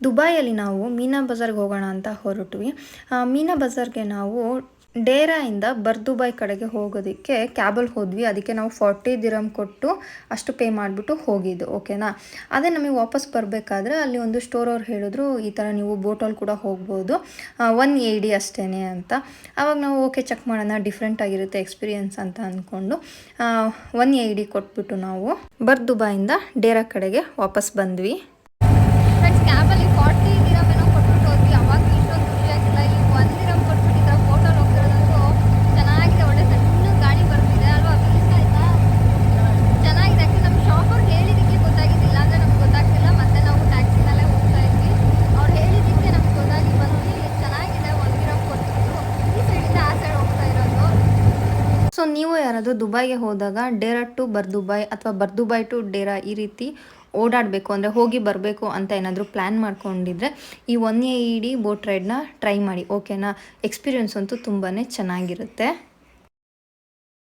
ದುಬೈಯಲ್ಲಿ ನಾವು ಮೀನಾ ಬಜಾರ್ಗೆ ಹೋಗೋಣ ಅಂತ ಹೊರಟ್ವಿ. ಮೀನಾ ಬಜಾರ್ಗೆ ನಾವು ಡೇರಾಯಿಂದ ದುಬೈ ಕಡೆಗೆ ಹೋಗೋದಕ್ಕೆ ಕ್ಯಾಬಲ್ಲಿ ಹೋದ್ವಿ. ಅದಕ್ಕೆ ನಾವು 40 ದಿರಮ್ ಕೊಟ್ಟು ಅಷ್ಟು ಪೇ ಮಾಡಿಬಿಟ್ಟು ಹೋಗಿದ್ದು, ಓಕೆನಾ. ಅದೇ ನಮಗೆ ವಾಪಸ್ ಬರಬೇಕಾದ್ರೆ ಅಲ್ಲಿ ಒಂದು ಸ್ಟೋರ್ ಅವ್ರು ಹೇಳಿದ್ರು, ಈ ಥರ ನೀವು ಬೋಟಲ್ಲಿ ಕೂಡ ಹೋಗ್ಬೋದು, 180 ಅಷ್ಟೇ ಅಂತ. ಆವಾಗ ನಾವು ಓಕೆ ಚೆಕ್ ಮಾಡೋಣ, ಡಿಫ್ರೆಂಟ್ ಆಗಿರುತ್ತೆ ಎಕ್ಸ್ಪೀರಿಯನ್ಸ್ ಅಂತ ಅಂದ್ಕೊಂಡು 180 ಕೊಟ್ಬಿಟ್ಟು ನಾವು ದುಬೈಯಿಂದ ಡೇರಾ ಕಡೆಗೆ ವಾಪಸ್ ಬಂದ್ವಿ. ಕ್ಯಾಬಲ್ಲಿ 40 ದಿರಮ್ ಏನೋ ಕೊಟ್ಬಿಟ್ಟು ಹೋದ್ವಿ. ಅವಾಗ ಇಷ್ಟೊಂದು ಖುಷಿ ಆಗಿಲ್ಲ. ಇಲ್ಲಿ 1 ದಿರಮ್ ಕೊಟ್ಬಿಟ್ಟಿದ್ರೆ ಫೋಟೋಲ್ಲಿ ಹೋಗ್ತಿರೋದಂತೂ ಚೆನ್ನಾಗಿದೆ. ಒಳ್ಳೆ ಸಣ್ಣ ಗಾಡಿ ಬರ್ತಿದೆ ಅಲ್ವಾ, ಫೀಲ್ಸ್ ಆಯ್ತಾ, ಚೆನ್ನಾಗಿದೆ. ಯಾಕೆ ನಮ್ಮ ಶಾಪವ್ರು ಹೇಳಿದ್ದಕ್ಕೆ ಗೊತ್ತಾಗಿದ್ದಿಲ್ಲ ಅಂದರೆ ನಮ್ಗೆ ಗೊತ್ತಾಗ್ತಿಲ್ಲ. ಮತ್ತೆ ನಾವು ಟ್ಯಾಕ್ಸಿನಲ್ಲೇ ಹೋಗ್ತಾ ಇದ್ವಿ. ಅವ್ರು ಹೇಳಿದ್ದಕ್ಕೆ ನಮ್ಗೆ ಗೊತ್ತಾಗಿ ಬಂದ್ವಿ. ಚೆನ್ನಾಗಿದೆ. 1 ದಿರಮ್ ಕೊಟ್ಬಿಟ್ಟು ಈ ಸೈಡಿಂದ ಆ ಸೈಡ್ ಹೋಗ್ತಾ ಇರೋದು. ಸೊ ನೀವು ಯಾರಾದರೂ ದುಬೈಗೆ ಹೋದಾಗ ಡೇರಾ ಟು ದುಬೈ ಅಥವಾ ದುಬೈ ಟು ಡೇರಾ ಈ ರೀತಿ ಓಡಾಡಬೇಕು ಅಂದರೆ ಹೋಗಿ ಬರಬೇಕು ಅಂತ ಏನಾದರೂ ಪ್ಲ್ಯಾನ್ ಮಾಡ್ಕೊಂಡಿದ್ರೆ ಈ 180 ಬೋಟ್ ರೈಡ್ನ ಟ್ರೈ ಮಾಡಿ, ಓಕೆನಾ. ಎಕ್ಸ್ಪೀರಿಯನ್ಸ್ ಅಂತೂ ತುಂಬಾ ಚೆನ್ನಾಗಿರುತ್ತೆ.